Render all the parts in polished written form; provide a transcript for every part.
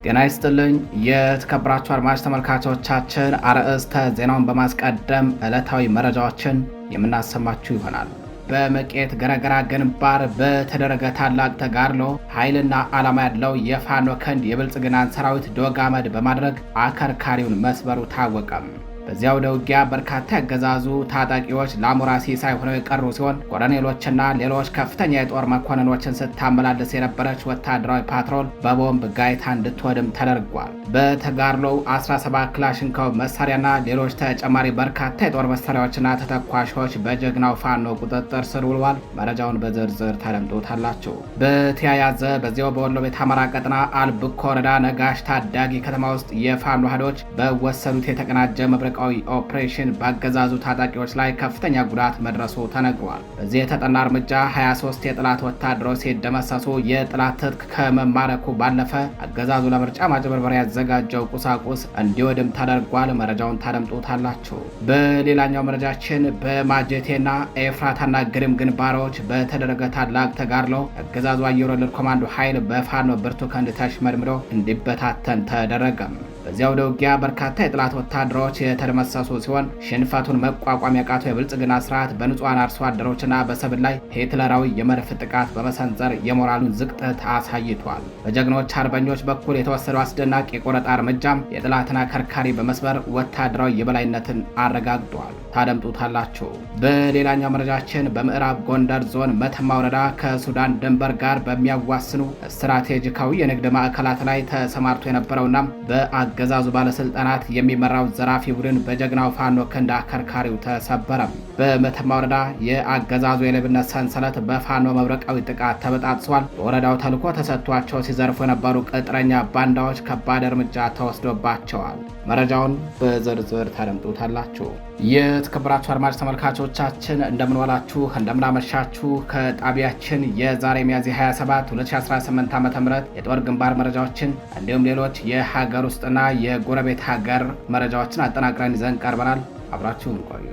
ጤና ይስጥልኝ የተከበራችሁ አድማጭ ተመልካቾቻችን፣ አርዕስተ ዜናውን በማስቀደም ዕለታዊ መረጃዎችን የምናሰማችሁ ይሆናል። በመቄት ገረገራ ግንባር በተደረገ ታላቅ ተጋድሎ ኃይልና ዓላማ ያለው የፋኖ ክንድ የብልጽግናን ሰራዊት ዶግ አመድ በማድረግ አከርካሪውን መስበሩ ታወቀም። በዚያው ውጊያ በርካታ ያገዛዙ ታጣቂዎች ለአሞራ ሲሳይ ሆነው የቀሩ ሲሆን ኮሎኔሎችና ሌሎች ከፍተኛ የጦር መኮንኖችን ስታመላልስ የነበረች ወታደራዊ ፓትሮል በቦምብ ጋይታ እንድትወድም ተደርጓል። በተጋድሎው 17 ክላሽንኮቭ መሳሪያና ሌሎች ተጨማሪ በርካታ የጦር መሳሪያዎችና ተተኳሾች በጀግናው ፋኖ ቁጥጥር ስር ውለዋል። መረጃውን በዝርዝር ታደምጡታላችሁ። በተያያዘ በዚያው በወሎ ቤት አማራ ቀጠና አልብኮ ወረዳ ነጋሽ ታዳጊ ከተማ ውስጥ የፋኖ ኃይሎች በወሰዱት የተቀናጀ መብረቅ ኦፕሬሽን በአገዛዙ ታጣቂዎች ላይ ከፍተኛ ጉዳት መድረሱ ተነግሯል። በዚህ የተጠና እርምጃ 23 የጠላት ወታደሮች ሲደመሰሱ የጠላት ትጥቅ ከመማረኩ ባለፈ አገዛዙ ለምርጫ ማጭበርበሪያ ያዘጋጀው ቁሳቁስ እንዲወድም ተደርጓል። መረጃውን ታደምጡታላችሁ። በሌላኛው መረጃችን በማጀቴና ኤፍራታና ግድም ግንባሮች በተደረገ ታላቅ ተጋድሎ አገዛዙ አየር ወለድ ኮማንዶ ኃይል በፋኖ ብርቱ ክንድ ተሽመድምዶ እንዲበታተን ተደረገም። በዚያው ውጊያ በርካታ የጠላት ወታደሮች የተደመሰሱ ሲሆን ሽንፈቱን መቋቋም ያቃተው የብልጽግና ስርዓት በንጹሃን አርሶ አደሮችና በሰብል ላይ ሂትለራዊ የመድፍ ጥቃት በመሰንዘር የሞራሉን ዝቅጠት አሳይቷል። በጀግኖች አርበኞች በኩል የተወሰደው አስደናቂ የቆረጣ እርምጃም የጠላትን አከርካሪ በመስበር ወታደራዊ የበላይነትን አረጋግጧል። ታደምጡታላችሁ። በሌላኛው መረጃችን በምዕራብ ጎንደር ዞን መተማ ወረዳ ከሱዳን ድንበር ጋር በሚያዋስኑ ስትራቴጂካዊ የንግድ ማዕከላት ላይ ተሰማርቶ የነበረውና በአገዛዙ ባለስልጣናት የሚመራው ዘራፊ ቡድን በጀግናው ፋኖ ክንድ አከርካሪው ተሰበረም። በመተማ ወረዳ የአገዛዙ የሌብነት ሰንሰለት በፋኖ መብረቃዊ ጥቃት ተበጣጥሷል። በወረዳው ተልዕኮ ተሰጥቷቸው ሲዘርፉ የነበሩ ቅጥረኛ ባንዳዎች ከባድ እርምጃ ተወስዶባቸዋል። መረጃውን በዝርዝር ታደምጡታላችሁ። የተከበራችሁ አድማጭ ተመልካቾቻችን እንደምንዋላችሁ እንደምናመሻችሁ። ከጣቢያችን የዛሬ ሚያዝያ 27 2018 ዓ.ም የጦር ግንባር መረጃዎችን እንዲሁም ሌሎች የሀገር ውስጥና የጎረቤት ሀገር መረጃዎችን አጠናቅረን ይዘን ቀርበናል። አብራችሁን ቆዩ።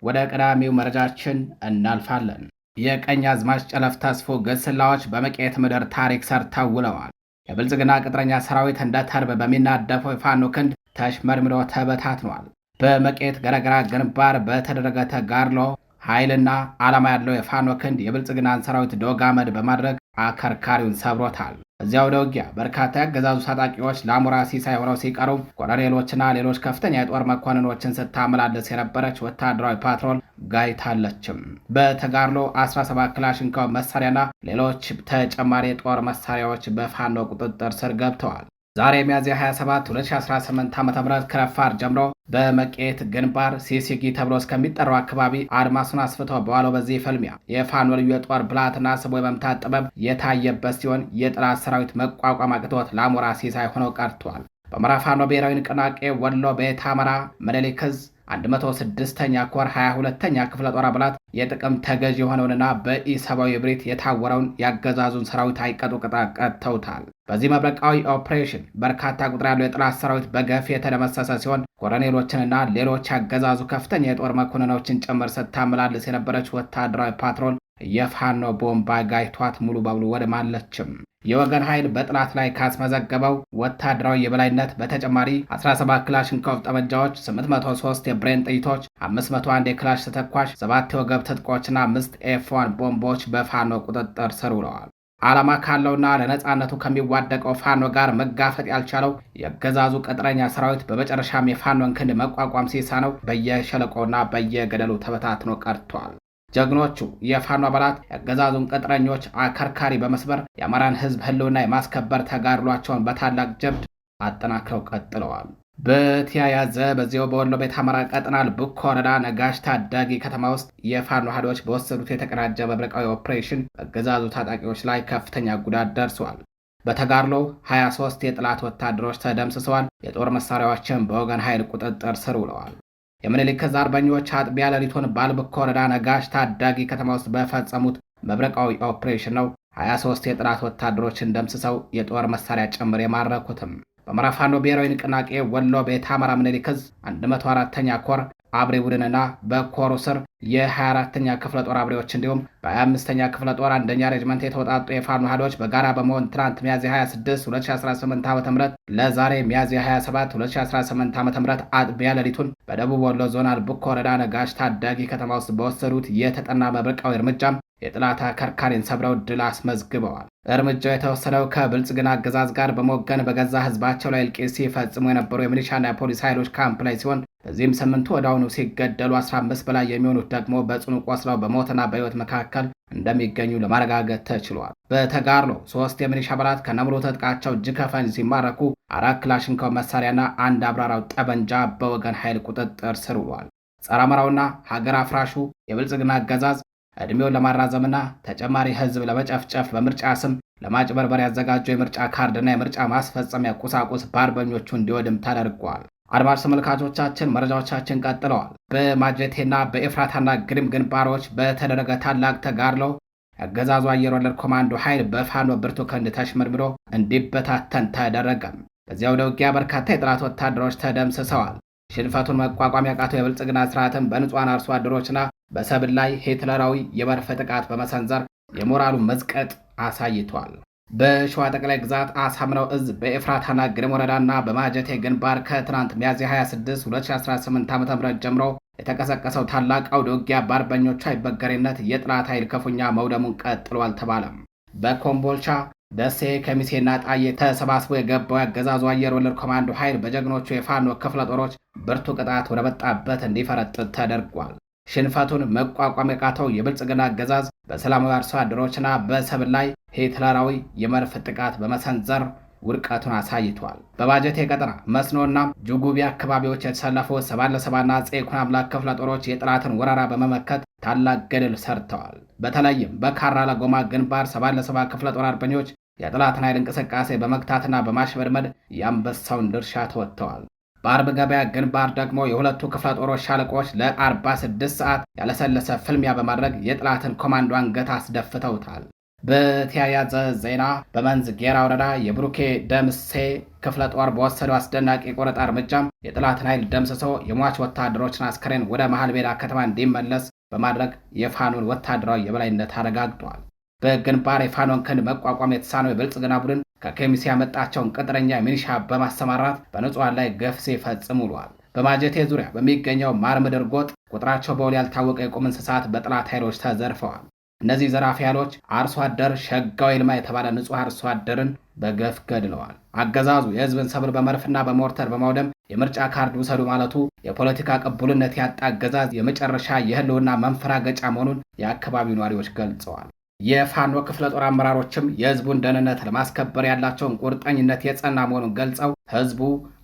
ወደ ቀዳሚው መረጃችን እናልፋለን። የቀኝ አዝማች ጨለፍ ተስፎ ግስላዎች በመቄት ምድር ታሪክ ሰርተው ውለዋል። የብልጽግና ቅጥረኛ ሰራዊት እንደ ተርብ በሚናደፈው የፋኖ ክንድ ተሽመድምዶ ተበታትኗል። በመቄት ገረገራ ግንባር በተደረገ ተጋድሎ ኃይልና ዓላማ ያለው የፋኖ ክንድ የብልጽግናን ሰራዊት ዶግ አመድ በማድረግ አከርካሪውን ሰብሮታል። እዚያው ውጊያ በርካታ ያገዛዙ ታጣቂዎች ለአሞራ ሲሳይ ሆነው ሲቀሩ ኮሎኔሎችና ሌሎች ከፍተኛ የጦር መኮንኖችን ስታመላልስ የነበረች ወታደራዊ ፓትሮል ጋይታለችም። በተጋድሎ 17 ክላሽንኮቭ መሳሪያና ሌሎች ተጨማሪ የጦር መሳሪያዎች በፋኖ ቁጥጥር ስር ገብተዋል። ዛሬ ሚያዝያ 27 2018 ዓ.ም ከረፋድ ጀምሮ በመቄት ግንባር ሲሲጊ ተብሎ እስከሚጠራው አካባቢ አድማሱን አስፍተው በዋለው በዚህ ፍልሚያ የፋኖ ልዩ የጦር ብልሃትና ስቦ የመምታት ጥበብ የታየበት ሲሆን የጠላት ሰራዊት መቋቋም አቅቶት ለአሞራ ሲሳይ ሆነው ቀርቷል። በአማራ ፋኖ ብሔራዊ ንቅናቄ ወሎ ቤት አማራ ምኒልክ ዕዝ 106ኛ ኮር 22ኛ ክፍለ ጦር አባላት የጥቅም ተገዥ የሆነውንና በኢሰብአዊ እብሪት የታወረውን ያገዛዙን ሰራዊት አይቀጡ ቅጣት ቀጥተውታል። በዚህ መብረቃዊ ኦፕሬሽን በርካታ ቁጥር ያለው የጠላት ሰራዊት በገፍ የተደመሰሰ ሲሆን ኮሎኔሎችንና ሌሎች ያገዛዙ ከፍተኛ የጦር መኮንኖችን ጭምር ስታመላልስ የነበረች ወታደራዊ ፓትሮል የፋኖ ቦምባ ጋይቷት ሙሉ በሙሉ ወድማለችም። የወገን ኃይል በጠላት ላይ ካስመዘገበው ወታደራዊ የበላይነት በተጨማሪ 17 ክላሽንኮቭ ጠመንጃዎች፣ 803 የብሬን ጥይቶች፣ 501 የክላሽ ተተኳሽ፣ 7 የወገብ ትጥቆችና 5 ኤፍ1 ቦምቦች በፋኖ ቁጥጥር ስር ውለዋል። ዓላማ ካለውና ለነጻነቱ ከሚዋደቀው ፋኖ ጋር መጋፈጥ ያልቻለው የአገዛዙ ቅጥረኛ ሰራዊት በመጨረሻም የፋኖን ክንድ መቋቋም ሲሳነው በየሸለቆና በየገደሉ ተበታትኖ ቀርቷል። ጀግኖቹ የፋኖ አባላት የአገዛዙን ቅጥረኞች አከርካሪ በመስበር የአማራን ሕዝብ ህልውና የማስከበር ተጋድሏቸውን በታላቅ ጀብድ አጠናክረው ቀጥለዋል። በተያያዘ በዚያው በወሎ ቤት አማራ ቀጠና አልብኮ ወረዳ ነጋሽ ታዳጊ ከተማ ውስጥ የፋኖ ኃይሎች በወሰዱት የተቀናጀ መብረቃዊ ኦፕሬሽን በአገዛዙ ታጣቂዎች ላይ ከፍተኛ ጉዳት ደርሷል። በተጋድሎ 23 የጠላት ወታደሮች ተደምስሰዋል። የጦር መሳሪያዎችን በወገን ኃይል ቁጥጥር ስር ውለዋል። የምኒልክ ዕዝ አርበኞች አጥቢያ ሌሊቱን በአልብኮ ወረዳ ነጋሽ ታዳጊ ከተማ ውስጥ በፈጸሙት መብረቃዊ ኦፕሬሽን ነው 23 የጠላት ወታደሮችን ደምስሰው የጦር መሳሪያ ጭምር የማረኩትም። በአማራ ፋኖ ብሔራዊ ንቅናቄ ወሎ ቤት አማራ ምኒልክ ዕዝ 104ኛ ኮር አብሬ ቡድንና በኮሩ ስር የ24ኛ ክፍለ ጦር አብሬዎች እንዲሁም በ25ኛ ክፍለ ጦር አንደኛ ሬጅመንት የተወጣጡ የፋኖ ኃይሎች በጋራ በመሆን ትናንት ሚያዝያ 26 2018 ዓ.ም ለዛሬ ሚያዝያ 27 2018 ዓ.ም አጥቢያ ሌሊቱን በደቡብ ወሎ ዞን አልቡኮ ወረዳ ነጋሽ ታዳጊ ከተማ ውስጥ በወሰዱት የተጠና መብረቃዊ እርምጃም የጠላት አከርካሪን ሰብረው ድል አስመዝግበዋል። እርምጃው የተወሰደው ከብልጽግና አገዛዝ ጋር በመወገን በገዛ ህዝባቸው ላይ እልቂት ሲፈጽሙ የነበሩ የሚሊሻና የፖሊስ ኃይሎች ካምፕ ላይ ሲሆን በዚህም 8ቱ ወዲያውኑ ሲገደሉ 15 በላይ የሚሆኑት ደግሞ በጽኑ ቆስለው በሞትና በህይወት መካከል እንደሚገኙ ለማረጋገጥ ተችሏል። በተጋድሎ 3 የሚሊሻ አባላት ከነሙሉ ትጥቃቸው እጅ ከፈንጅ ሲማረኩ 4 ክላሽንኮቭ መሳሪያና 1 አብራራው ጠበንጃ በወገን ኃይል ቁጥጥር ስር ውሏል። ጸረ አማራውና ሀገር አፍራሹ የብልጽግና አገዛዝ ዕድሜውን ለማራዘምና ተጨማሪ ህዝብ ለመጨፍጨፍ በምርጫ ስም ለማጭበርበር ያዘጋጀው የምርጫ ካርድና የምርጫ ማስፈጸሚያ ቁሳቁስ በአርበኞቹ እንዲወድም ተደርጓል። አድማጭ ተመልካቾቻችን መረጃዎቻችን ቀጥለዋል። በማጀቴና በኤፍራታና ግድም ግንባሮች በተደረገ ታላቅ ተጋድሎ የአገዛዙ አየር ወለድ ኮማንዶ ኃይል በፋኖ ብርቱ ክንድ ተሽመድምዶ እንዲበታተን ተደረገም። በዚያው ውጊያ በርካታ የጠላት ወታደሮች ተደምስሰዋል። ሽንፈቱን መቋቋም ያቃተው የብልጽግና ስርዓትን በንጹሐን አርሶ አደሮችና በሰብል ላይ ሂትለራዊ የመድፍ ጥቃት በመሰንዘር የሞራሉ መዝቀጥ አሳይቷል። በሸዋ ጠቅላይ ግዛት አሳምነው እዝ በኤፍራታና ግድም ወረዳና በማጀቴ ግንባር ከትናንት ሚያዝያ 26 2018 ዓ.ም ጀምሮ የተቀሰቀሰው ታላቅ አውደ ውጊያ በአርበኞቹ አይበገሬነት የጠላት ኃይል ክፉኛ መውደሙን ቀጥሏል ተባለም። በኮምቦልቻ ደሴ፣ ከሚሴና ጣዬ ተሰባስቦ የገባው ያገዛዙ አየር ወለድ ኮማንዶ ኃይል በጀግኖቹ የፋኖ ክፍለ ጦሮች ብርቱ ቅጣት ወደ መጣበት እንዲፈረጥጥ ተደርጓል። ሽንፈቱን መቋቋም የቃተው የብልጽግና አገዛዝ በሰላማዊ አርሶ አደሮችና በሰብል ላይ ሂትለራዊ የመድፍ ጥቃት በመሰንዘር ውድቀቱን አሳይቷል። በማጀቴ ቀጠና መስኖና ጁጉቢ አካባቢዎች የተሰለፉ 77ና አፄ ይኩኖ አምላክ ክፍለ ጦሮች የጠላትን ወረራ በመመከት ታላቅ ገድል ሰርተዋል። በተለይም በካራ ለጎማ ግንባር 77 ክፍለ ጦር አርበኞች የጠላትን ኃይል እንቅስቃሴ በመግታትና በማሽመድመድ የአንበሳውን ድርሻ ተወጥተዋል። በአርብ ገበያ ግንባር ደግሞ የሁለቱ ክፍለ ጦሮች ሻለቆች ለ46 ሰዓት ያለሰለሰ ፍልሚያ በማድረግ የጠላትን ኮማንዶ አንገት አስደፍተውታል። በተያያዘ ዜና በመንዝ ጌራ ወረዳ የብሩኬ ደምሴ ክፍለ ጦር በወሰደው አስደናቂ የቆረጣ እርምጃም የጠላትን ኃይል ደምስሶ የሟች ወታደሮችን አስከሬን ወደ መሃል ሜዳ ከተማ እንዲመለስ በማድረግ የፋኖን ወታደራዊ የበላይነት አረጋግጧል። በግንባር የፋኖን ክንድ መቋቋም የተሳነው የብልጽግና ቡድን ከኬሚስ ያመጣቸውን ቅጥረኛ ሚሊሻ በማሰማራት በንጹሃን ላይ ግፍ ሲፈጽም ውሏል። በማጀቴ ዙሪያ በሚገኘው ማር ምድር ጎጥ ቁጥራቸው በውል ያልታወቀ የቁም እንስሳት በጠላት ኃይሎች ተዘርፈዋል። እነዚህ ዘራፊ ኃይሎች አርሶ አደር ሸጋው ይልማ የተባለ ንጹህ አርሶ አደርን በገፍ ገድለዋል። አገዛዙ የህዝብን ሰብል በመርፍና በሞርተር በማውደም የምርጫ ካርድ ውሰዱ ማለቱ የፖለቲካ ቅቡልነት ያጣ አገዛዝ የመጨረሻ የህልውና መንፈራገጫ መሆኑን የአካባቢው ነዋሪዎች ገልጸዋል። የፋኖ ክፍለ ጦር አመራሮችም የህዝቡን ደህንነት ለማስከበር ያላቸውን ቁርጠኝነት የጸና መሆኑን ገልጸው ህዝቡ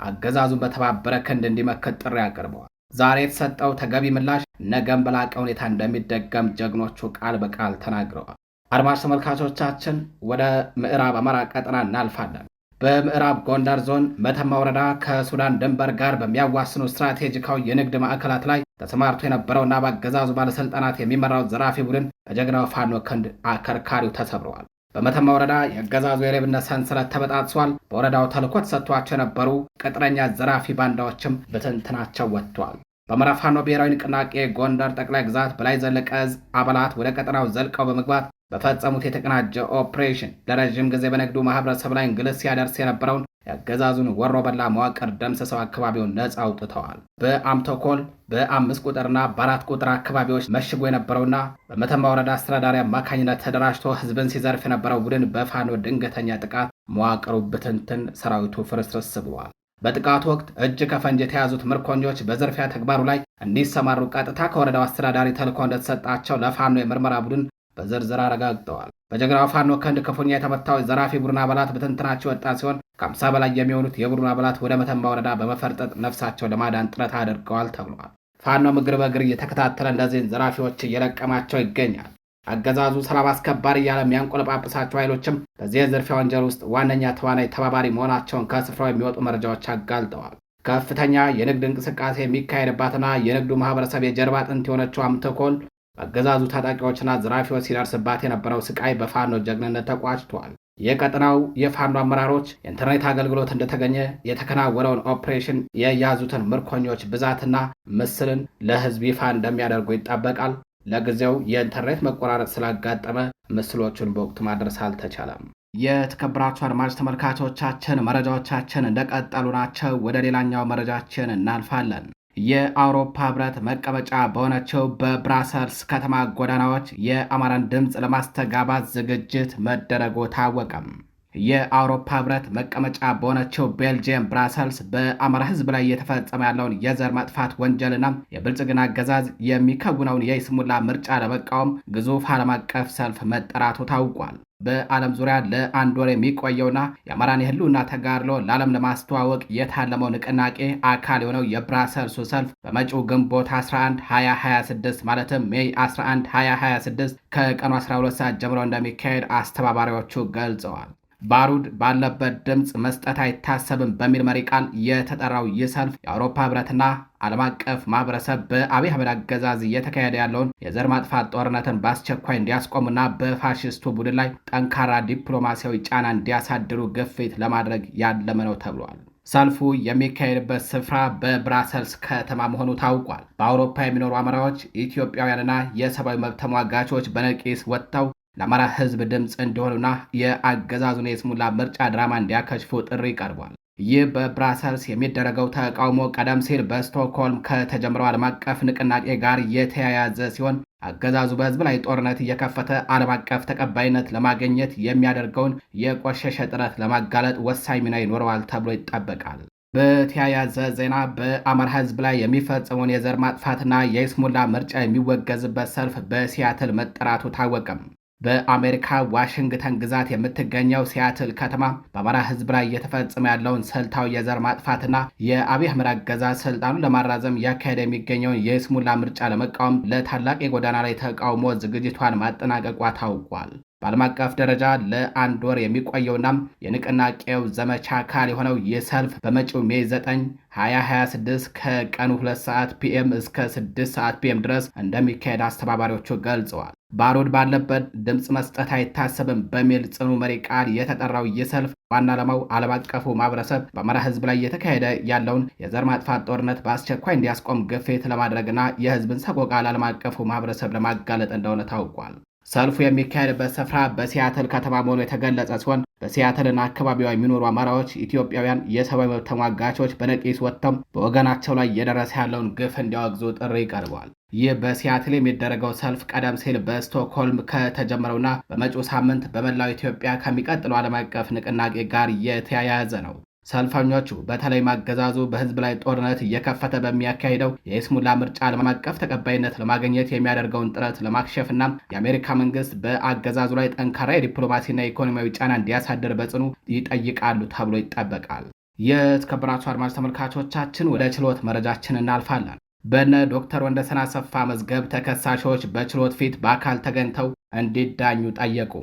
አገዛዙን በተባበረ ክንድ እንዲመክት ጥሪ አቅርበዋል። ዛሬ የተሰጠው ተገቢ ምላሽ ነገም በላቀ ሁኔታ እንደሚደገም ጀግኖቹ ቃል በቃል ተናግረዋል። አድማጭ ተመልካቾቻችን ወደ ምዕራብ አማራ ቀጠና እናልፋለን። በምዕራብ ጎንደር ዞን መተማ ወረዳ ከሱዳን ድንበር ጋር በሚያዋስኑ ስትራቴጂካዊ የንግድ ማዕከላት ላይ ተሰማርቶ የነበረውና በአገዛዙ ባለስልጣናት የሚመራው ዘራፊ ቡድን በጀግናው ፋኖ ክንድ አከርካሪው ተሰብረዋል። በመተማ ወረዳ የአገዛዙ የሌብነት ሰንሰለት ተበጣጥሷል። በወረዳው ተልዕኮ ተሰጥቷቸው የነበሩ ቅጥረኛ ዘራፊ ባንዳዎችም በትንትናቸው ወጥተዋል። በአማራ ፋኖ ብሔራዊ ንቅናቄ ጎንደር ጠቅላይ ግዛት በላይ ዘለቀ ዕዝ አባላት ወደ ቀጠናው ዘልቀው በመግባት በፈጸሙት የተቀናጀ ኦፕሬሽን ለረዥም ጊዜ በንግዱ ማህበረሰብ ላይ እንግልት ሲያደርስ የነበረውን የአገዛዙን ወሮ በላ መዋቅር ደምስሰው አካባቢውን ነጻ አውጥተዋል። በአምቶኮል በ5 ቁጥርና በ4 ቁጥር አካባቢዎች መሽጎ የነበረውና በመተማ ወረዳ አስተዳዳሪ አማካኝነት ተደራጅቶ ህዝብን ሲዘርፍ የነበረው ቡድን በፋኖ ድንገተኛ ጥቃት መዋቅሩ ብትንትን፣ ሰራዊቱ ፍርስርስ ብሏል። በጥቃቱ ወቅት እጅ ከፈንጅ የተያዙት ምርኮኞች በዝርፊያ ተግባሩ ላይ እንዲሰማሩ ቀጥታ ከወረዳው አስተዳዳሪ ተልዕኮ እንደተሰጣቸው ለፋኖ የምርመራ ቡድን በዝርዝር አረጋግጠዋል። በጀግናው ፋኖ ክንድ ክፉኛ የተመታው ዘራፊ ቡድን አባላት በትንትናቸው ወጣ ሲሆን ከ50 በላይ የሚሆኑት የቡድኑ አባላት ወደ መተማ ወረዳ በመፈርጠጥ ነፍሳቸው ለማዳን ጥረት አድርገዋል ተብሏል። ፋኖ እግር በእግር እየተከታተለ እንደዚህን ዘራፊዎች እየለቀማቸው ይገኛል። አገዛዙ ሰላም አስከባሪ እያለ የሚያንቆለጳጵሳቸው ኃይሎችም በዚህ የዝርፊያ ወንጀል ውስጥ ዋነኛ ተዋናይ ተባባሪ መሆናቸውን ከስፍራው የሚወጡ መረጃዎች አጋልጠዋል። ከፍተኛ የንግድ እንቅስቃሴ የሚካሄድባትና የንግዱ ማህበረሰብ የጀርባ አጥንት የሆነችው አምቶኮል በአገዛዙ ታጣቂዎችና ዘራፊዎች ሲደርስባት የነበረው ስቃይ በፋኖ ጀግንነት ተቋጭቷል። የቀጠናው የፋኖ አመራሮች የኢንተርኔት አገልግሎት እንደተገኘ የተከናወነውን ኦፕሬሽን የያዙትን ምርኮኞች ብዛትና ምስልን ለህዝብ ይፋ እንደሚያደርጉ ይጠበቃል። ለጊዜው የኢንተርኔት መቆራረጥ ስላጋጠመ ምስሎቹን በወቅቱ ማድረስ አልተቻለም። የተከበራችሁ አድማጭ ተመልካቾቻችን መረጃዎቻችን እንደቀጠሉ ናቸው። ወደ ሌላኛው መረጃችን እናልፋለን። የአውሮፓ ህብረት መቀመጫ በሆነችው በብራሰልስ ከተማ ጎዳናዎች የአማራን ድምፅ ለማስተጋባት ዝግጅት መደረጉ ታወቀም። የአውሮፓ ህብረት መቀመጫ በሆነችው ቤልጅየም ብራሰልስ በአማራ ህዝብ ላይ እየተፈጸመ ያለውን የዘር ማጥፋት ወንጀልና የብልጽግና አገዛዝ የሚከውነውን የይስሙላ ምርጫ ለመቃወም ግዙፍ ዓለም አቀፍ ሰልፍ መጠራቱ ታውቋል። በዓለም ዙሪያ ለአንድ ወር የሚቆየውና የአማራን የህልውና ተጋድሎ ለዓለም ለማስተዋወቅ የታለመው ንቅናቄ አካል የሆነው የብራሰልሱ ሰልፍ በመጪው ግንቦት 11 2026 ማለትም ሜይ 11 2026 ከቀኑ 12 ሰዓት ጀምሮ እንደሚካሄድ አስተባባሪዎቹ ገልጸዋል። ባሩድ ባለበት ድምፅ መስጠት አይታሰብም በሚል መሪ ቃል የተጠራው ይህ ሰልፍ የአውሮፓ ህብረትና ዓለም አቀፍ ማህበረሰብ በአብይ አህመድ አገዛዝ እየተካሄደ ያለውን የዘር ማጥፋት ጦርነትን በአስቸኳይ እንዲያስቆሙና በፋሽስቱ ቡድን ላይ ጠንካራ ዲፕሎማሲያዊ ጫና እንዲያሳድሩ ግፊት ለማድረግ ያለመ ነው ተብሏል። ሰልፉ የሚካሄድበት ስፍራ በብራሰልስ ከተማ መሆኑ ታውቋል። በአውሮፓ የሚኖሩ አማራዎች፣ ኢትዮጵያውያንና የሰብአዊ መብት ተሟጋቾች በነቂስ ወጥተው ለአማራ ህዝብ ድምፅ እንዲሆኑና የአገዛዙን የስሙላ ምርጫ ድራማ እንዲያከሽፉ ጥሪ ቀርቧል። ይህ በብራሰልስ የሚደረገው ተቃውሞ ቀደም ሲል በስቶክሆልም ከተጀመረው ዓለም አቀፍ ንቅናቄ ጋር የተያያዘ ሲሆን አገዛዙ በህዝብ ላይ ጦርነት እየከፈተ ዓለም አቀፍ ተቀባይነት ለማግኘት የሚያደርገውን የቆሸሸ ጥረት ለማጋለጥ ወሳኝ ሚና ይኖረዋል ተብሎ ይጠበቃል። በተያያዘ ዜና በአማራ ህዝብ ላይ የሚፈጸመውን የዘር ማጥፋትና የይስሙላ ምርጫ የሚወገዝበት ሰልፍ በሲያትል መጠራቱ ታወቀም። በአሜሪካ ዋሽንግተን ግዛት የምትገኘው ሲያትል ከተማ በአማራ ህዝብ ላይ እየተፈጸመ ያለውን ስልታዊ የዘር ማጥፋትና የአብይ አህመድ አገዛዝ ስልጣኑን ለማራዘም እያካሄደ የሚገኘውን የይስሙላ ምርጫ ለመቃወም ለታላቅ የጎዳና ላይ ተቃውሞ ዝግጅቷን ማጠናቀቋ ታውቋል። በዓለም አቀፍ ደረጃ ለአንድ ወር የሚቆየውና የንቅናቄው ዘመቻ አካል የሆነው ይህ ሰልፍ በመጪው ሜይ 9 2026 ከቀኑ 2 ሰዓት ፒኤም እስከ 6 ሰዓት ፒኤም ድረስ እንደሚካሄድ አስተባባሪዎቹ ገልጸዋል። ባሩድ ባለበት ድምፅ መስጠት አይታሰብም በሚል ጽኑ መሪ ቃል የተጠራው ይህ ሰልፍ ዋና ዓላማው ዓለም አቀፉ ማህበረሰብ በአማራ ህዝብ ላይ እየተካሄደ ያለውን የዘር ማጥፋት ጦርነት በአስቸኳይ እንዲያስቆም ግፊት ለማድረግና የህዝብን ሰቆቃ ለዓለም አቀፉ ማህበረሰብ ለማጋለጥ እንደሆነ ታውቋል። ሰልፉ የሚካሄድበት ስፍራ በሲያትል ከተማ መሆኑ የተገለጸ ሲሆን በሲያትልና አካባቢዋ የሚኖሩ አማራዎች፣ ኢትዮጵያውያን፣ የሰብአዊ መብት ተሟጋቾች በነቂስ ወጥተው በወገናቸው ላይ እየደረሰ ያለውን ግፍ እንዲያወግዙ ጥሪ ቀርቧል። ይህ በሲያትል የሚደረገው ሰልፍ ቀደም ሲል በስቶክሆልም ከተጀመረውና በመጪው ሳምንት በመላው ኢትዮጵያ ከሚቀጥለው ዓለም አቀፍ ንቅናቄ ጋር የተያያዘ ነው። ሰልፈኞቹ በተለይም አገዛዙ በህዝብ ላይ ጦርነት እየከፈተ በሚያካሂደው የይስሙላ ምርጫ ዓለም አቀፍ ተቀባይነት ለማግኘት የሚያደርገውን ጥረት ለማክሸፍና የአሜሪካ መንግስት በአገዛዙ ላይ ጠንካራ የዲፕሎማሲና የኢኮኖሚያዊ ጫና እንዲያሳድር በጽኑ ይጠይቃሉ ተብሎ ይጠበቃል። የተከበራችሁ አድማጭ ተመልካቾቻችን ወደ ችሎት መረጃችን እናልፋለን። በነ ዶክተር ወንደሰን አሰፋ መዝገብ ተከሳሾች በችሎት ፊት በአካል ተገኝተው እንዲዳኙ ጠየቁ።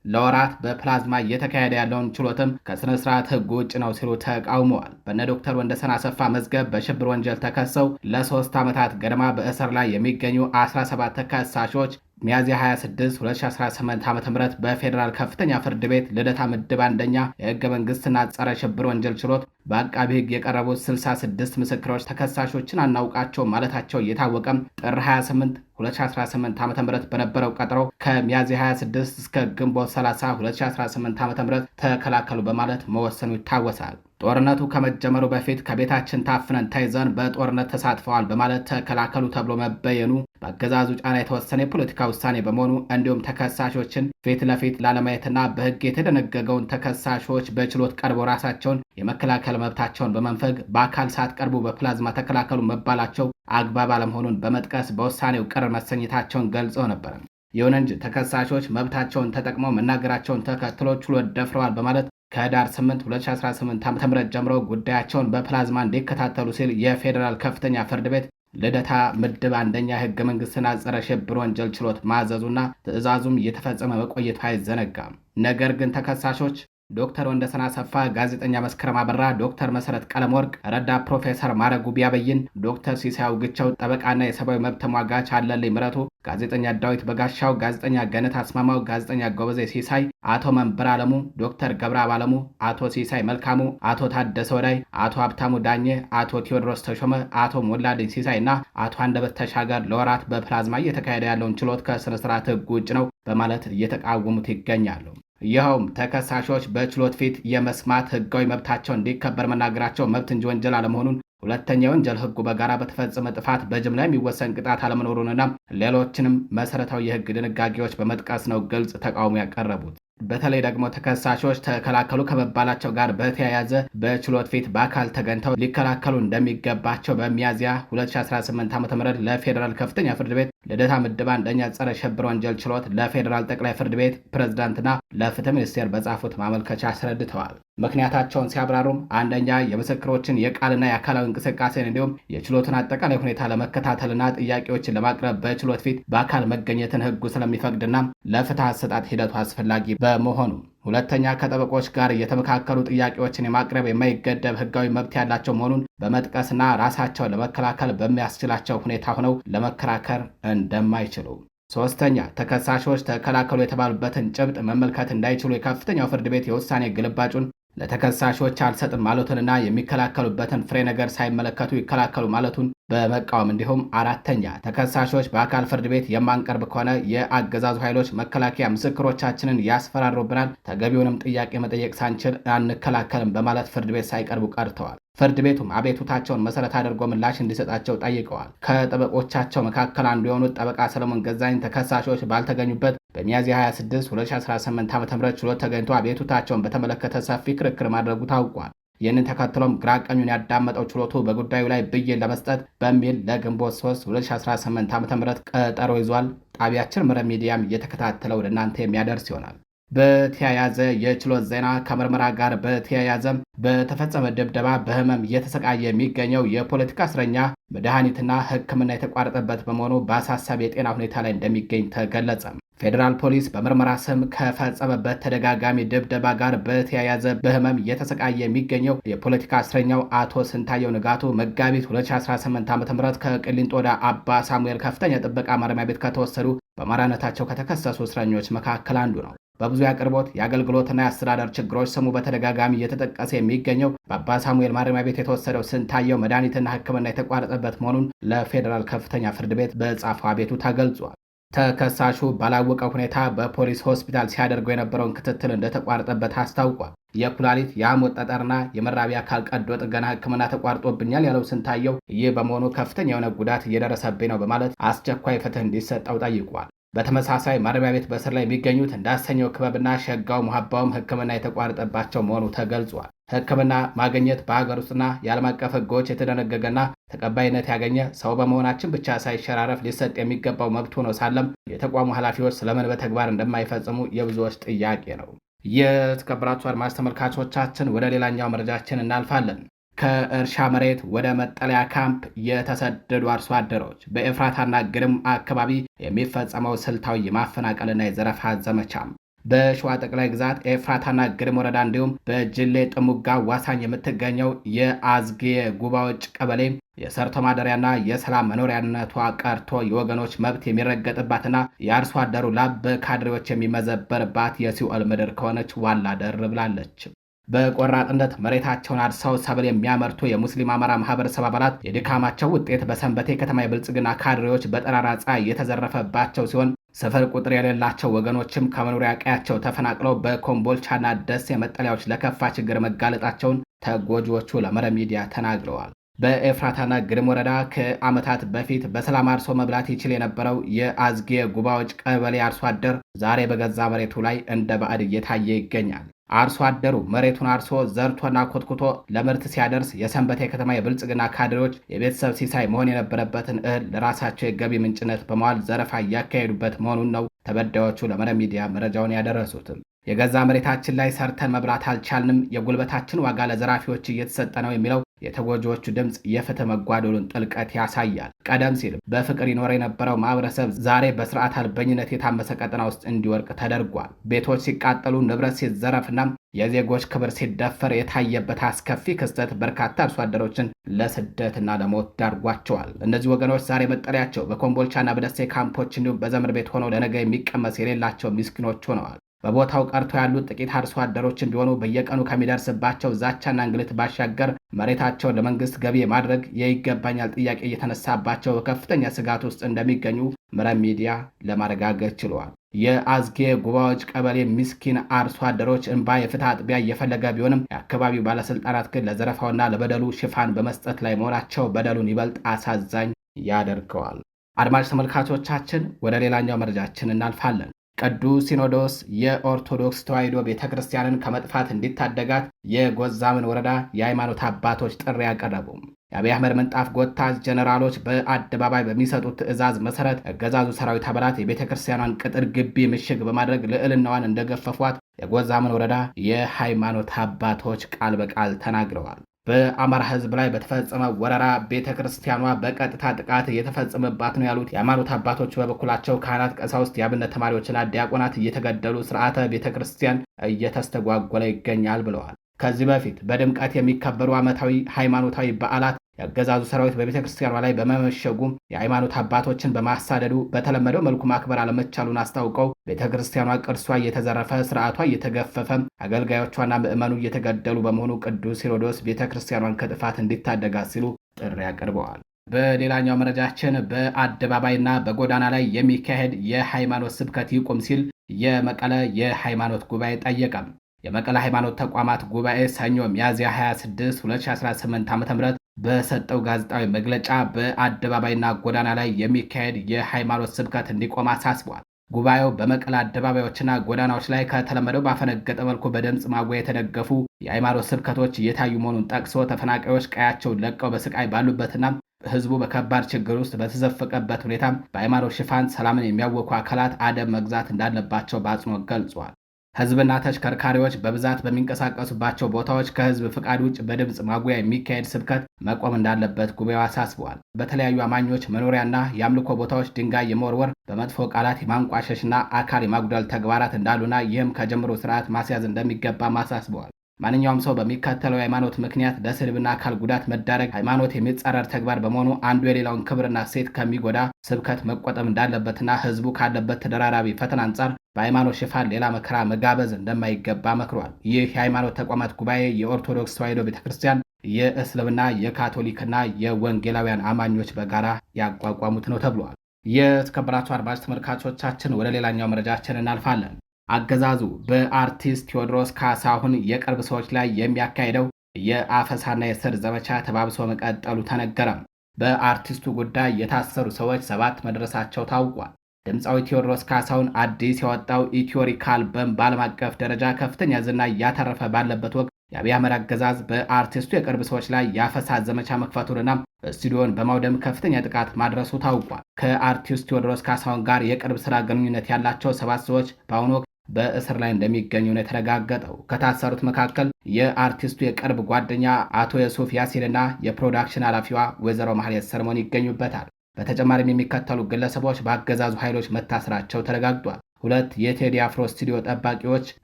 ለወራት በፕላዝማ እየተካሄደ ያለውን ችሎትም ከስነ ስርዓት ህግ ውጭ ነው ሲሉ ተቃውመዋል። በነ ዶክተር ወንደሰን አሰፋ መዝገብ በሽብር ወንጀል ተከሰው ለ3 ዓመታት ገደማ በእስር ላይ የሚገኙ 17 ተከሳሾች ሚያዝያ 26 2018 ዓ.ም በፌዴራል ከፍተኛ ፍርድ ቤት ልደታ ምድብ አንደኛ የህገ መንግስትና ጸረ ሽብር ወንጀል ችሎት በአቃቢ ህግ የቀረቡት 66 ምስክሮች ተከሳሾችን አናውቃቸው ማለታቸው እየታወቀም ጥር 28 2018 ዓ.ም በነበረው ቀጠሮ ከሚያዝያ 26 እስከ ግንቦት 30 2018 ዓ.ም ተከላከሉ በማለት መወሰኑ ይታወሳል። ጦርነቱ ከመጀመሩ በፊት ከቤታችን ታፍነን ተይዘን በጦርነት ተሳትፈዋል በማለት ተከላከሉ ተብሎ መበየኑ በአገዛዙ ጫና የተወሰነ የፖለቲካ ውሳኔ በመሆኑ እንዲሁም ተከሳሾችን ፊት ለፊት ላለማየትና በህግ የተደነገገውን ተከሳሾች በችሎት ቀርበው ራሳቸውን የመከላከል መብታቸውን በመንፈግ በአካል ሳትቀርቡ በፕላዝማ ተከላከሉ መባላቸው አግባብ አለመሆኑን በመጥቀስ በውሳኔው ቅር መሰኘታቸውን ገልጸው ነበር። ይሁን እንጂ ተከሳሾች መብታቸውን ተጠቅመው መናገራቸውን ተከትሎ ችሎት ደፍረዋል በማለት ከህዳር 8 2018 ዓ.ም ጀምሮ ጉዳያቸውን በፕላዝማ እንዲከታተሉ ሲል የፌዴራል ከፍተኛ ፍርድ ቤት ልደታ ምድብ አንደኛ ህገ መንግስትና ጸረ ሽብር ወንጀል ችሎት ማዘዙና ትዕዛዙም እየተፈጸመ መቆየቱ አይዘነጋም። ነገር ግን ተከሳሾች ዶክተር ወንደሰን አሰፋ፣ ጋዜጠኛ መስከረም አበራ፣ ዶክተር መሰረት ቀለመወርቅ፣ ረዳት ፕሮፌሰር ማረጉ ቢያበይን፣ ዶክተር ሲሳይ አውግቸው፣ ጠበቃና የሰብአዊ መብት ተሟጋች አለልኝ ምረቱ፣ ጋዜጠኛ ዳዊት በጋሻው፣ ጋዜጠኛ ገነት አስማማው፣ ጋዜጠኛ ጎበዜ ሲሳይ፣ አቶ መንበር አለሙ፣ ዶክተር ገብረአብ አለሙ፣ አቶ ሲሳይ መልካሙ፣ አቶ ታደሰ ወዳይ፣ አቶ ሀብታሙ ዳኘ፣ አቶ ቴዎድሮስ ተሾመ፣ አቶ ሞላልኝ ሲሳይ እና አቶ አንደበት ተሻገር ለወራት በፕላዝማ እየተካሄደ ያለውን ችሎት ከስነ ስርዓት ህግ ውጭ ነው በማለት እየተቃወሙት ይገኛሉ። ይኸውም ተከሳሾች በችሎት ፊት የመስማት ህጋዊ መብታቸው እንዲከበር መናገራቸው መብት እንጂ ወንጀል አለመሆኑን፣ ሁለተኛ የወንጀል ህጉ በጋራ በተፈጸመ ጥፋት በጅምላ የሚወሰን ቅጣት አለመኖሩንና ሌሎችንም መሰረታዊ የህግ ድንጋጌዎች በመጥቀስ ነው ግልጽ ተቃውሞ ያቀረቡት። በተለይ ደግሞ ተከሳሾች ተከላከሉ ከመባላቸው ጋር በተያያዘ በችሎት ፊት በአካል ተገኝተው ሊከላከሉ እንደሚገባቸው በሚያዝያ 2018 ዓ.ም ለፌዴራል ከፍተኛ ፍርድ ቤት ልደታ ምድብ አንደኛ ጸረ ሽብር ወንጀል ችሎት ለፌዴራል ጠቅላይ ፍርድ ቤት ፕሬዝዳንትና ለፍትህ ሚኒስቴር በጻፉት ማመልከቻ አስረድተዋል። ምክንያታቸውን ሲያብራሩም አንደኛ የምስክሮችን የቃልና የአካላዊ እንቅስቃሴን እንዲሁም የችሎቱን አጠቃላይ ሁኔታ ለመከታተልና ጥያቄዎችን ለማቅረብ በችሎት ፊት በአካል መገኘትን ህጉ ስለሚፈቅድና ለፍትህ አሰጣጥ ሂደቱ አስፈላጊ በመሆኑ፣ ሁለተኛ ከጠበቆች ጋር የተመካከሉ ጥያቄዎችን የማቅረብ የማይገደብ ህጋዊ መብት ያላቸው መሆኑን በመጥቀስና ራሳቸውን ለመከላከል በሚያስችላቸው ሁኔታ ሆነው ለመከራከር እንደማይችሉ፣ ሶስተኛ ተከሳሾች ተከላከሉ የተባሉበትን ጭብጥ መመልከት እንዳይችሉ የከፍተኛው ፍርድ ቤት የውሳኔ ግልባጩን ለተከሳሾች አልሰጥም ማለቱንና የሚከላከሉበትን ፍሬ ነገር ሳይመለከቱ ይከላከሉ ማለቱን በመቃወም እንዲሁም አራተኛ ተከሳሾች በአካል ፍርድ ቤት የማንቀርብ ከሆነ የአገዛዙ ኃይሎች መከላከያ ምስክሮቻችንን ያስፈራሩብናል፣ ተገቢውንም ጥያቄ መጠየቅ ሳንችል አንከላከልም በማለት ፍርድ ቤት ሳይቀርቡ ቀርተዋል። ፍርድ ቤቱም አቤቱታቸውን መሰረት አድርጎ ምላሽ እንዲሰጣቸው ጠይቀዋል። ከጠበቆቻቸው መካከል አንዱ የሆኑት ጠበቃ ሰለሞን ገዛኝ ተከሳሾች ባልተገኙበት በሚያዝያ 26 2018 ዓ.ም ችሎት ተገኝቶ አቤቱታቸውን በተመለከተ ሰፊ ክርክር ማድረጉ ታውቋል። ይህንን ተከትሎም ግራ ቀኙን ያዳመጠው ችሎቱ በጉዳዩ ላይ ብይን ለመስጠት በሚል ለግንቦት 3 2018 ዓ.ም ቀጠሮ ይዟል። ጣቢያችን መረብ ሚዲያም እየተከታተለው ወደ እናንተ የሚያደርስ ይሆናል። በተያያዘ የችሎት ዜና ከምርመራ ጋር በተያያዘም በተፈጸመ ድብደባ በህመም እየተሰቃየ የሚገኘው የፖለቲካ እስረኛ መድኃኒትና ሕክምና የተቋረጠበት በመሆኑ በአሳሳቢ የጤና ሁኔታ ላይ እንደሚገኝ ተገለጸ። ፌዴራል ፖሊስ በምርመራ ስም ከፈጸመበት ተደጋጋሚ ድብደባ ጋር በተያያዘ በህመም እየተሰቃየ የሚገኘው የፖለቲካ እስረኛው አቶ ስንታየው ንጋቱ መጋቢት 2018 ዓ.ም ከቅሊንጦ ወደ አባ ሳሙኤል ከፍተኛ ጥበቃ ማረሚያ ቤት ከተወሰዱ በአማራነታቸው ከተከሰሱ እስረኞች መካከል አንዱ ነው። በብዙ የአቅርቦት የአገልግሎትና የአስተዳደር ችግሮች ስሙ በተደጋጋሚ እየተጠቀሰ የሚገኘው በአባ ሳሙኤል ማረሚያ ቤት የተወሰደው ስንታየው መድኃኒትና ሕክምና የተቋረጠበት መሆኑን ለፌዴራል ከፍተኛ ፍርድ ቤት በጻፈው አቤቱታ ገልጿል። ተከሳሹ ባላወቀው ሁኔታ በፖሊስ ሆስፒታል ሲያደርገው የነበረውን ክትትል እንደተቋረጠበት አስታውቋል። የኩላሊት የሐሞት ጠጠርና የመራቢያ አካል ቀዶ ጥገና ሕክምና ተቋርጦብኛል ያለው ስንታየው ይህ በመሆኑ ከፍተኛ የሆነ ጉዳት እየደረሰብኝ ነው በማለት አስቸኳይ ፍትህ እንዲሰጠው ጠይቋል። በተመሳሳይ ማረሚያ ቤት በስር ላይ የሚገኙት እንዳሰኘው ክበብና ሸጋው ሙሐባውም ሕክምና የተቋረጠባቸው መሆኑ ተገልጿል። ሕክምና ማግኘት በሀገር ውስጥና የዓለም አቀፍ ሕጎች የተደነገገና ተቀባይነት ያገኘ ሰው በመሆናችን ብቻ ሳይሸራረፍ ሊሰጥ የሚገባው መብት ሆኖ ሳለም የተቋሙ ኃላፊዎች ስለምን በተግባር እንደማይፈጽሙ የብዙዎች ጥያቄ ነው። የተከበራችሁ አድማጭ ተመልካቾቻችን ወደ ሌላኛው መረጃችን እናልፋለን። ከእርሻ መሬት ወደ መጠለያ ካምፕ የተሰደዱ አርሶ አደሮች በኤፍራታና ግርም አካባቢ የሚፈጸመው ስልታዊ የማፈናቀልና የዘረፋ ዘመቻም በሸዋ ጠቅላይ ግዛት ኤፍራታና ግርም ወረዳ እንዲሁም በጅሌ ጥሙጋ ዋሳኝ የምትገኘው የአዝጌ ጉባዎች ቀበሌ የሰርቶ ማደሪያና የሰላም መኖሪያነቷ ቀርቶ የወገኖች መብት የሚረገጥባትና የአርሶ አደሩ ላብ በካድሬዎች የሚመዘበርባት የሲኦል ምድር ከሆነች ዋላ ደር ብላለች። በቆራጥነት መሬታቸውን አርሰው ሰብል የሚያመርቱ የሙስሊም አማራ ማህበረሰብ አባላት የድካማቸው ውጤት በሰንበቴ ከተማ የብልጽግና ካድሬዎች በጠራራ ፀሐይ የተዘረፈባቸው ሲሆን ስፍር ቁጥር የሌላቸው ወገኖችም ከመኖሪያ ቀያቸው ተፈናቅለው በኮምቦልቻና ደሴ መጠለያዎች ለከፋ ችግር መጋለጣቸውን ተጎጂዎቹ ለመረብ ሚዲያ ተናግረዋል። በኤፍራታና ግርም ወረዳ ከዓመታት በፊት በሰላም አርሶ መብላት ይችል የነበረው የአዝጌ ጉባዎች ቀበሌ አርሶ አደር ዛሬ በገዛ መሬቱ ላይ እንደ ባዕድ እየታየ ይገኛል። አርሶ አደሩ መሬቱን አርሶ ዘርቶና ኮትኩቶ ለምርት ሲያደርስ የሰንበቴ ከተማ የብልጽግና ካድሬዎች የቤተሰብ ሲሳይ መሆን የነበረበትን እህል ለራሳቸው የገቢ ምንጭነት በመዋል ዘረፋ እያካሄዱበት መሆኑን ነው ተበዳዮቹ ለመረብ ሚዲያ መረጃውን ያደረሱትም። የገዛ መሬታችን ላይ ሰርተን መብላት አልቻልንም፣ የጉልበታችን ዋጋ ለዘራፊዎች እየተሰጠ ነው የሚለው የተጎጂዎቹ ድምፅ የፍትህ መጓደሉን ጥልቀት ያሳያል። ቀደም ሲል በፍቅር ይኖር የነበረው ማህበረሰብ ዛሬ በስርዓት አልበኝነት የታመሰ ቀጠና ውስጥ እንዲወርቅ ተደርጓል። ቤቶች ሲቃጠሉ፣ ንብረት ሲዘረፍና የዜጎች ክብር ሲደፈር የታየበት አስከፊ ክስተት በርካታ አርሶ አደሮችን ለስደትና ለሞት ዳርጓቸዋል። እነዚህ ወገኖች ዛሬ መጠለያቸው በኮምቦልቻና በደሴ ካምፖች እንዲሁም በዘመድ ቤት ሆነው ለነገ የሚቀመስ የሌላቸው ምስኪኖች ሆነዋል። በቦታው ቀርቶ ያሉት ጥቂት አርሶ አደሮችን ቢሆኑ በየቀኑ ከሚደርስባቸው ዛቻና እንግልት ባሻገር መሬታቸውን ለመንግስት ገቢ ማድረግ የይገባኛል ጥያቄ እየተነሳባቸው በከፍተኛ ስጋት ውስጥ እንደሚገኙ መረብ ሚዲያ ለማረጋገጥ ችሏል። የአዝጌ ጉባዎች ቀበሌ ምስኪን አርሶ አደሮች እንባ የፍትህ አጥቢያ እየፈለገ ቢሆንም የአካባቢው ባለስልጣናት ግን ለዘረፋውና ለበደሉ ሽፋን በመስጠት ላይ መሆናቸው በደሉን ይበልጥ አሳዛኝ ያደርገዋል። አድማጭ ተመልካቾቻችን ወደ ሌላኛው መረጃችን እናልፋለን። ቅዱስ ሲኖዶስ የኦርቶዶክስ ተዋሕዶ ቤተ ክርስቲያንን ከመጥፋት እንዲታደጋት የጎዛምን ወረዳ የሃይማኖት አባቶች ጥሪ ያቀረቡ። የአብይ አህመድ ምንጣፍ ጎታች ጀነራሎች በአደባባይ በሚሰጡት ትዕዛዝ መሰረት አገዛዙ ሰራዊት አባላት የቤተ ክርስቲያኗን ቅጥር ግቢ ምሽግ በማድረግ ልዕልናዋን እንደገፈፏት የጎዛምን ወረዳ የሃይማኖት አባቶች ቃል በቃል ተናግረዋል። በአማራ ሕዝብ ላይ በተፈጸመ ወረራ ቤተ ክርስቲያኗ በቀጥታ ጥቃት እየተፈጸመባት ነው ያሉት የሃይማኖት አባቶች በበኩላቸው ካህናት፣ ቀሳውስት፣ የአብነት ተማሪዎችና ዲያቆናት እየተገደሉ ስርዓተ ቤተ ክርስቲያን እየተስተጓጎለ ይገኛል ብለዋል። ከዚህ በፊት በድምቀት የሚከበሩ ዓመታዊ ሃይማኖታዊ በዓላት የአገዛዙ ሰራዊት በቤተ ክርስቲያኗ ላይ በመመሸጉም የሃይማኖት አባቶችን በማሳደዱ በተለመደው መልኩ ማክበር አለመቻሉን አስታውቀው ቤተ ክርስቲያኗ ቅርሷ እየተዘረፈ ስርዓቷ እየተገፈፈ አገልጋዮቿና ምዕመኑ እየተገደሉ በመሆኑ ቅዱስ ሲኖዶስ ቤተ ክርስቲያኗን ከጥፋት እንዲታደጋት ሲሉ ጥሪ አቅርበዋል። በሌላኛው መረጃችን በአደባባይና በጎዳና ላይ የሚካሄድ የሃይማኖት ስብከት ይቁም ሲል የመቀለ የሃይማኖት ጉባኤ ጠየቀም። የመቀለ ሃይማኖት ተቋማት ጉባኤ ሰኞ ሚያዝያ 26 2018 ዓ.ም በሰጠው ጋዜጣዊ መግለጫ በአደባባይና ጎዳና ላይ የሚካሄድ የሃይማኖት ስብከት እንዲቆም አሳስቧል። ጉባኤው በመቀለ አደባባዮችና ጎዳናዎች ላይ ከተለመደው ባፈነገጠ መልኩ በድምፅ ማጉያ የተደገፉ የሃይማኖት ስብከቶች እየታዩ መሆኑን ጠቅሶ ተፈናቃዮች ቀያቸውን ለቀው በስቃይ ባሉበትና ህዝቡ በከባድ ችግር ውስጥ በተዘፈቀበት ሁኔታ በሃይማኖት ሽፋን ሰላምን የሚያወኩ አካላት አደብ መግዛት እንዳለባቸው በአጽንኦት ገልጿል። ህዝብና ተሽከርካሪዎች በብዛት በሚንቀሳቀሱባቸው ቦታዎች ከህዝብ ፍቃድ ውጭ በድምፅ ማጉያ የሚካሄድ ስብከት መቆም እንዳለበት ጉባኤው አሳስበዋል። በተለያዩ አማኞች መኖሪያና የአምልኮ ቦታዎች ድንጋይ የመወርወር፣ በመጥፎ ቃላት የማንቋሸሽና አካል የማጉደል ተግባራት እንዳሉና ይህም ከጀምሮ ስርዓት ማስያዝ እንደሚገባም አሳስበዋል። ማንኛውም ሰው በሚከተለው የሃይማኖት ምክንያት ለስድብና አካል ጉዳት መዳረግ ሃይማኖት የሚጻረር ተግባር በመሆኑ አንዱ የሌላውን ክብርና ሴት ከሚጎዳ ስብከት መቆጠብ እንዳለበትና ህዝቡ ካለበት ተደራራቢ ፈተና አንጻር በሃይማኖት ሽፋን ሌላ መከራ መጋበዝ እንደማይገባ መክሯል። ይህ የሃይማኖት ተቋማት ጉባኤ የኦርቶዶክስ ተዋሕዶ ቤተክርስቲያን፣ የእስልምና፣ የካቶሊክና የወንጌላውያን አማኞች በጋራ ያቋቋሙት ነው ተብሏል። የተከበራችሁ አድማጭ ተመልካቾቻችን ወደ ሌላኛው መረጃችን እናልፋለን። አገዛዙ በአርቲስት ቴዎድሮስ ካሳሁን የቅርብ ሰዎች ላይ የሚያካሄደው የአፈሳና የእስር ዘመቻ ተባብሶ መቀጠሉ ተነገረም። በአርቲስቱ ጉዳይ የታሰሩ ሰዎች 7 መድረሳቸው ታውቋል። ድምፃዊ ቴዎድሮስ ካሳሁን አዲስ ያወጣው ኢትዮሪክ አልበም በዓለም አቀፍ ደረጃ ከፍተኛ ዝና እያተረፈ ባለበት ወቅት የአብይ አህመድ አገዛዝ በአርቲስቱ የቅርብ ሰዎች ላይ የአፈሳ ዘመቻ መክፈቱንና ስቱዲዮን በማውደም ከፍተኛ ጥቃት ማድረሱ ታውቋል። ከአርቲስት ቴዎድሮስ ካሳሁን ጋር የቅርብ ስራ ግንኙነት ያላቸው 7 ሰዎች በአሁኑ ወቅት በእስር ላይ እንደሚገኙ ነው የተረጋገጠው። ከታሰሩት መካከል የአርቲስቱ የቅርብ ጓደኛ አቶ የሱፍ ያሲንና የፕሮዳክሽን ኃላፊዋ ወይዘሮ ማህሌት ሰለሞን ይገኙበታል። በተጨማሪም የሚከተሉ ግለሰቦች በአገዛዙ ኃይሎች መታሰራቸው ተረጋግጧል። 2 የቴዲ አፍሮ ስቱዲዮ ጠባቂዎች፣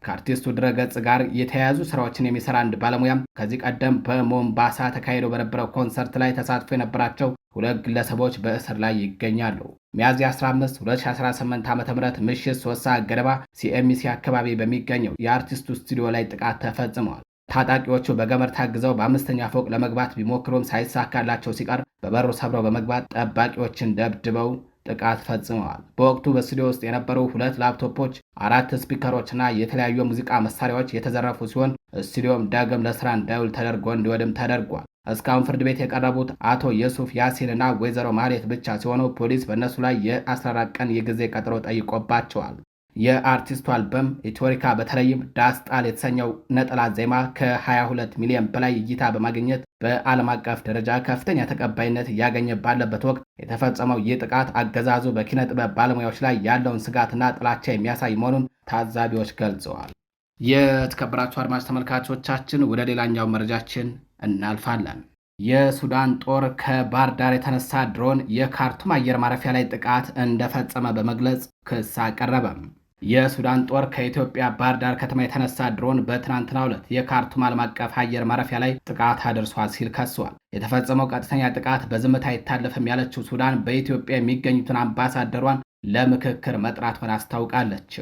ከአርቲስቱ ድረገጽ ጋር የተያያዙ ስራዎችን የሚሰራ አንድ ባለሙያም፣ ከዚህ ቀደም በሞምባሳ ተካሂዶ በነበረው ኮንሰርት ላይ ተሳትፎ የነበራቸው 2 ግለሰቦች በእስር ላይ ይገኛሉ። ሚያዝያ 15 2018 ዓ.ም ምሽት 3 ሰዓት ገደማ ሲኤምሲ አካባቢ በሚገኘው የአርቲስቱ ስቱዲዮ ላይ ጥቃት ተፈጽመዋል። ታጣቂዎቹ በገመድ ታግዘው በ5ኛ ፎቅ ለመግባት ቢሞክሩም ሳይሳካላቸው ሲቀር በበሩ ሰብረው በመግባት ጠባቂዎችን ደብድበው ጥቃት ፈጽመዋል። በወቅቱ በስቱዲዮ ውስጥ የነበሩ 2 ላፕቶፖች፣ 4 ስፒከሮችና የተለያዩ ሙዚቃ መሳሪያዎች የተዘረፉ ሲሆን ስቱዲዮም ዳግም ለስራ እንዳይውል ተደርጎ እንዲወድም ተደርጓል። እስካሁን ፍርድ ቤት የቀረቡት አቶ የሱፍ ያሲንና ወይዘሮ ማህሌት ብቻ ሲሆኑ ፖሊስ በእነሱ ላይ የ14 ቀን የጊዜ ቀጠሮ ጠይቆባቸዋል። የአርቲስቱ አልበም ኢትዮሪካ በተለይም ዳስጣል የተሰኘው ነጠላ ዜማ ከ22 ሚሊዮን በላይ እይታ በማግኘት በዓለም አቀፍ ደረጃ ከፍተኛ ተቀባይነት እያገኘ ባለበት ወቅት የተፈጸመው ይህ ጥቃት አገዛዙ በኪነ ጥበብ ባለሙያዎች ላይ ያለውን ስጋትና ጥላቻ የሚያሳይ መሆኑን ታዛቢዎች ገልጸዋል። የተከበራችሁ አድማጭ ተመልካቾቻችን ወደ ሌላኛው መረጃችን እናልፋለን። የሱዳን ጦር ከባህር ዳር የተነሳ ድሮን የካርቱም አየር ማረፊያ ላይ ጥቃት እንደፈጸመ በመግለጽ ክስ አቀረበም። የሱዳን ጦር ከኢትዮጵያ ባህር ዳር ከተማ የተነሳ ድሮን በትናንትናው ዕለት የካርቱም ዓለም አቀፍ አየር ማረፊያ ላይ ጥቃት አድርሷል ሲል ከሷል። የተፈጸመው ቀጥተኛ ጥቃት በዝምታ አይታለፍም ያለችው ሱዳን በኢትዮጵያ የሚገኙትን አምባሳደሯን ለምክክር መጥራቷን አስታውቃለች።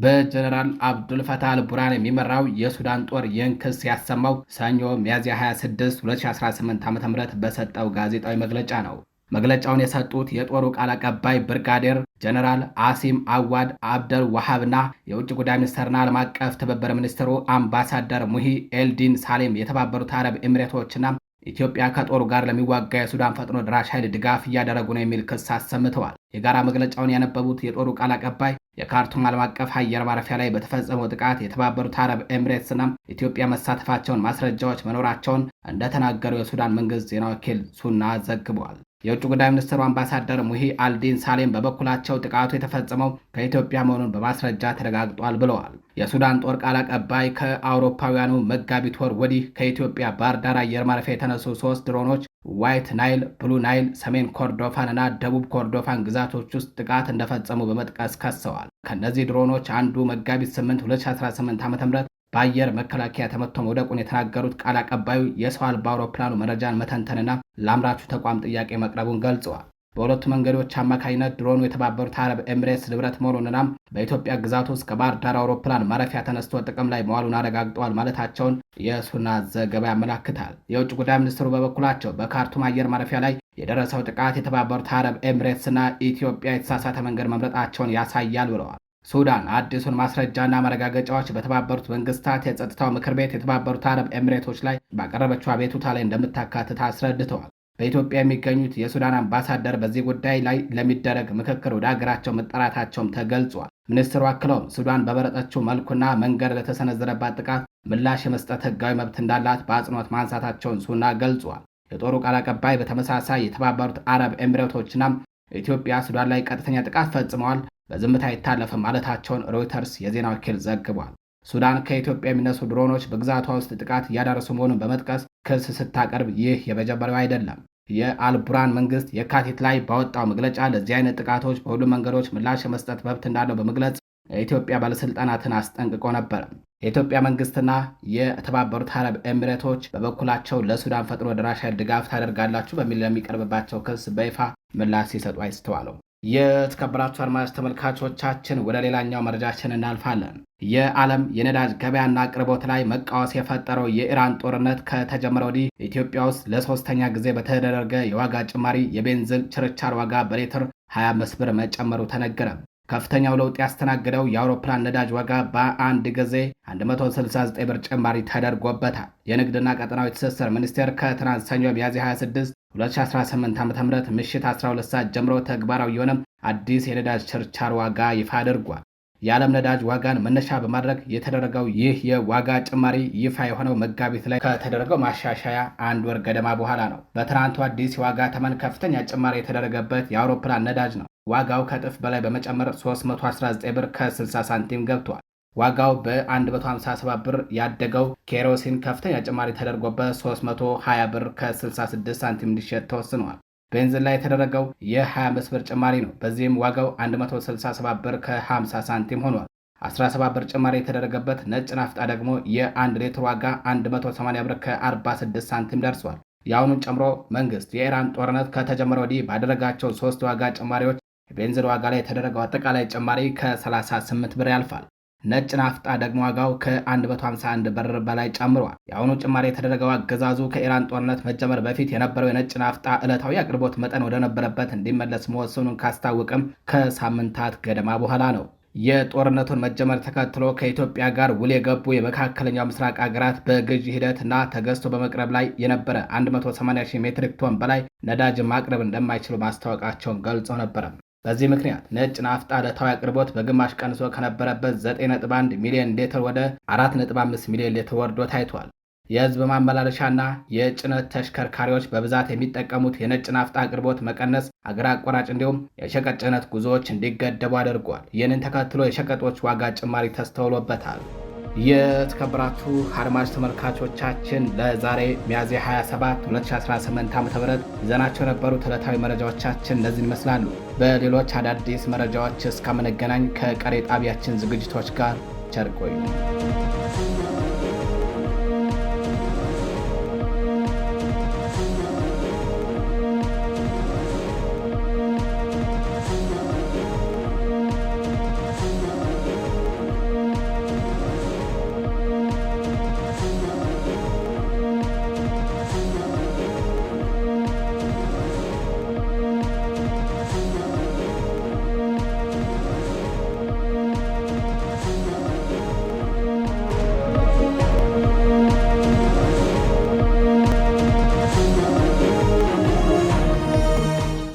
በጀነራል አብዱልፈታህ አልቡርሃን የሚመራው የሱዳን ጦር ይህን ክስ ያሰማው ሰኞ ሚያዝያ 26 2018 ዓ.ም በሰጠው ጋዜጣዊ መግለጫ ነው። መግለጫውን የሰጡት የጦሩ ቃል አቀባይ ብርጋዴር ጀነራል አሲም አዋድ አብደል ዋሃብና የውጭ ጉዳይ ሚኒስትርና ዓለም አቀፍ ትብብር ሚኒስትሩ አምባሳደር ሙሂ ኤልዲን ሳሌም የተባበሩት አረብ ኤሚሬቶችና ኢትዮጵያ ከጦሩ ጋር ለሚዋጋ የሱዳን ፈጥኖ ድራሽ ኃይል ድጋፍ እያደረጉ ነው የሚል ክስ አሰምተዋል። የጋራ መግለጫውን ያነበቡት የጦሩ ቃል አቀባይ የካርቱም ዓለም አቀፍ አየር ማረፊያ ላይ በተፈጸመው ጥቃት የተባበሩት አረብ ኤሚሬትስና ኢትዮጵያ መሳተፋቸውን ማስረጃዎች መኖራቸውን እንደተናገሩ የሱዳን መንግስት ዜና ወኪል ሱና ዘግቧል። የውጭ ጉዳይ ሚኒስትሩ አምባሳደር ሙሂ አልዲን ሳሌም በበኩላቸው ጥቃቱ የተፈጸመው ከኢትዮጵያ መሆኑን በማስረጃ ተረጋግጧል ብለዋል። የሱዳን ጦር ቃል አቀባይ ከአውሮፓውያኑ መጋቢት ወር ወዲህ ከኢትዮጵያ ባህር ዳር አየር ማረፊያ የተነሱ 3 ድሮኖች ዋይት ናይል፣ ብሉ ናይል፣ ሰሜን ኮርዶፋን እና ደቡብ ኮርዶፋን ግዛቶች ውስጥ ጥቃት እንደፈጸሙ በመጥቀስ ከሰዋል። ከእነዚህ ድሮኖች አንዱ መጋቢት 8 2018 ዓ.ም በአየር መከላከያ ተመቶ መውደቁን የተናገሩት ቃል አቀባዩ የሰው አልባ አውሮፕላኑ መረጃን መተንተንና ለአምራቹ ተቋም ጥያቄ መቅረቡን ገልጸዋል። በሁለቱ መንገዶች አማካኝነት ድሮኑ የተባበሩት አረብ ኤሚሬትስ ንብረት መሆኑንና በኢትዮጵያ ግዛት ውስጥ ከባህር ዳር አውሮፕላን ማረፊያ ተነስቶ ጥቅም ላይ መዋሉን አረጋግጠዋል ማለታቸውን የሱና ዘገባ ያመላክታል። የውጭ ጉዳይ ሚኒስትሩ በበኩላቸው በካርቱም አየር ማረፊያ ላይ የደረሰው ጥቃት የተባበሩት አረብ ኤሚሬትስና ኢትዮጵያ የተሳሳተ መንገድ መምረጣቸውን ያሳያል ብለዋል። ሱዳን አዲሱን ማስረጃና ማረጋገጫዎች በተባበሩት መንግስታት የጸጥታው ምክር ቤት የተባበሩት አረብ ኤሚሬቶች ላይ ባቀረበችው አቤቱታ ላይ እንደምታካትት አስረድተዋል። በኢትዮጵያ የሚገኙት የሱዳን አምባሳደር በዚህ ጉዳይ ላይ ለሚደረግ ምክክር ወደ ሀገራቸው መጠራታቸውም ተገልጿል። ሚኒስትሩ አክለውም ሱዳን በመረጠችው መልኩና መንገድ ለተሰነዘረባት ጥቃት ምላሽ የመስጠት ህጋዊ መብት እንዳላት በአጽንኦት ማንሳታቸውን ሱና ገልጿል። የጦሩ ቃል አቀባይ በተመሳሳይ የተባበሩት አረብ ኤሚሬቶችና ኢትዮጵያ ሱዳን ላይ ቀጥተኛ ጥቃት ፈጽመዋል፣ በዝምታ አይታለፍም ማለታቸውን ሮይተርስ የዜና ወኪል ዘግቧል። ሱዳን ከኢትዮጵያ የሚነሱ ድሮኖች በግዛቷ ውስጥ ጥቃት እያደረሱ መሆኑን በመጥቀስ ክስ ስታቀርብ ይህ የመጀመሪያው አይደለም። የአልቡርሃን መንግስት የካቲት ላይ ባወጣው መግለጫ ለዚህ አይነት ጥቃቶች በሁሉም መንገዶች ምላሽ የመስጠት መብት እንዳለው በመግለጽ የኢትዮጵያ ባለስልጣናትን አስጠንቅቆ ነበር። የኢትዮጵያ መንግስትና የተባበሩት አረብ ኤሚሬቶች በበኩላቸው ለሱዳን ፈጥኖ ደራሽ ኃይል ድጋፍ ታደርጋላችሁ በሚል ለሚቀርብባቸው ክስ በይፋ ምላሽ ሲሰጡ አይስተዋለው። የተከበራችሁ አድማጭ ተመልካቾቻችን ወደ ሌላኛው መረጃችን እናልፋለን። የዓለም የነዳጅ ገበያና አቅርቦት ላይ መቃወስ የፈጠረው የኢራን ጦርነት ከተጀመረ ወዲህ ኢትዮጵያ ውስጥ ለሶስተኛ ጊዜ በተደረገ የዋጋ ጭማሪ የቤንዚን ችርቻር ዋጋ በሊትር 25 ብር መጨመሩ ተነገረ። ከፍተኛው ለውጥ ያስተናገደው የአውሮፕላን ነዳጅ ዋጋ በአንድ ጊዜ 169 ብር ጭማሪ ተደርጎበታል። የንግድና ቀጠናዊ ትስስር ሚኒስቴር ከትናንት ሰኞ ሚያዝያ 26 2018 ዓ.ም ምሽት 12 ሰዓት ጀምሮ ተግባራዊ የሆነ አዲስ የነዳጅ ችርቻር ዋጋ ይፋ አድርጓል። የዓለም ነዳጅ ዋጋን መነሻ በማድረግ የተደረገው ይህ የዋጋ ጭማሪ ይፋ የሆነው መጋቢት ላይ ከተደረገው ማሻሻያ አንድ ወር ገደማ በኋላ ነው። በትናንቱ አዲስ የዋጋ ተመን ከፍተኛ ጭማሪ የተደረገበት የአውሮፕላን ነዳጅ ነው። ዋጋው ከእጥፍ በላይ በመጨመር 319 ብር ከ60 ሳንቲም ገብቷል። ዋጋው በ157 ብር ያደገው ኬሮሲን ከፍተኛ ጭማሪ ተደርጎበት 320 ብር ከ66 ሳንቲም እንዲሸጥ ተወስኗል። ቤንዚን ላይ የተደረገው የ25 ብር ጭማሪ ነው። በዚህም ዋጋው 167 ብር ከ50 ሳንቲም ሆኗል። 17 ብር ጭማሪ የተደረገበት ነጭ ናፍጣ ደግሞ የ1 ሊትር ዋጋ 180 ብር ከ46 ሳንቲም ደርሷል። የአሁኑን ጨምሮ መንግስት የኢራን ጦርነት ከተጀመረ ወዲህ ባደረጋቸው 3 ዋጋ ጭማሪዎች የቤንዚን ዋጋ ላይ የተደረገው አጠቃላይ ጭማሪ ከ38 ብር ያልፋል። ነጭ ናፍጣ ደግሞ ዋጋው ከ151 ብር በላይ ጨምሯል። የአሁኑ ጭማሪ የተደረገው አገዛዙ ከኢራን ጦርነት መጀመር በፊት የነበረው የነጭ ናፍጣ ዕለታዊ አቅርቦት መጠን ወደነበረበት እንዲመለስ መወሰኑን ካስታወቀም ከሳምንታት ገደማ በኋላ ነው። የጦርነቱን መጀመር ተከትሎ ከኢትዮጵያ ጋር ውል የገቡ የመካከለኛው ምስራቅ ሀገራት በግዢ ሂደትና ተገዝቶ በመቅረብ ላይ የነበረ 180,000 ሜትሪክ ቶን በላይ ነዳጅ ማቅረብ እንደማይችሉ ማስታወቃቸውን ገልጸው ነበረ። በዚህ ምክንያት ነጭ ናፍጣ ዕለታዊ አቅርቦት በግማሽ ቀንሶ ከነበረበት 9.1 ሚሊዮን ሊትር ወደ 4.5 ሚሊዮን ሊትር ወርዶ ታይቷል። የህዝብ ማመላለሻና የጭነት ተሽከርካሪዎች በብዛት የሚጠቀሙት የነጭ ናፍጣ አቅርቦት መቀነስ አገር አቋራጭ እንዲሁም የሸቀጥ ጭነት ጉዞዎች እንዲገደቡ አድርጓል። ይህንን ተከትሎ የሸቀጦች ዋጋ ጭማሪ ተስተውሎበታል። የተከበራችሁ አድማጭ ተመልካቾቻችን ለዛሬ ሚያዝያ 27 2018 ዓ.ም ይዘናቸው የነበሩት ዕለታዊ መረጃዎቻችን እነዚህን ይመስላሉ። በሌሎች አዳዲስ መረጃዎች እስከምንገናኝ ከቀሪ ጣቢያችን ዝግጅቶች ጋር ቸር ቆዩ።